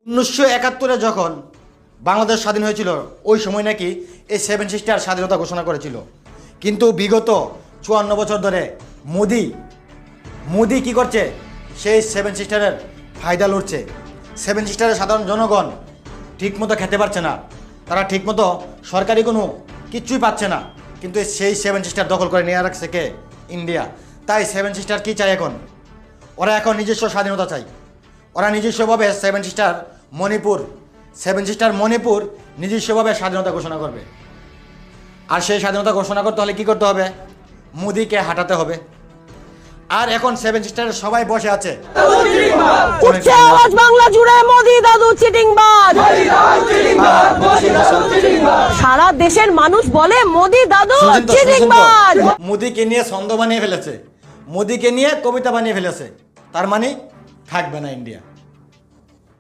1971-এ যখন বাংলাদেশ স্বাধীন হয়েছিল ওই সময় নাকি এই সেভেন সিস্টার স্বাধীনতা ঘোষণা করেছিল, কিন্তু বিগত 54 বছর ধরে মোদি কি করছে? সেই সেভেন সিস্টারের ফায়দা লুটছে। সেভেন সিস্টারের সাধারণ জনগণ ঠিকমতো খেতে পারছে না, তারা ঠিকমতো সরকারি কোনো কিচ্ছুই পাচ্ছে না, কিন্তু সেই সেভেন সিস্টার দখল করে নিয়ে রাখছে কে? ইন্ডিয়া। তাই সেভেন সিস্টার কি চায় এখন? ওরা এখন নিজস্ব স্বাধীনতা চাই। ওরা নিজস্বভাবে সেভেন সিস্টার মণিপুর নিজস্বভাবে স্বাধীনতা ঘোষণা করবে। আর সেই স্বাধীনতা ঘোষণা করতে হলে কি করতে হবে? মোদিকে হাঁটাতে হবে। আর এখন সেভেন সিস্টারের সবাই বসে আছে, উঠছে আওয়াজ বাংলা জুড়ে, মোদি দাদু চিটিংবাজ। সারা দেশের মানুষ বলে মোদি দাদু চিটিংবাজ। মোদিকে নিয়ে ছন্দ বানিয়ে ফেলেছে, মোদিকে নিয়ে কবিতা বানিয়ে ফেলেছে, তার মানে থাকবে না ইন্ডিয়া।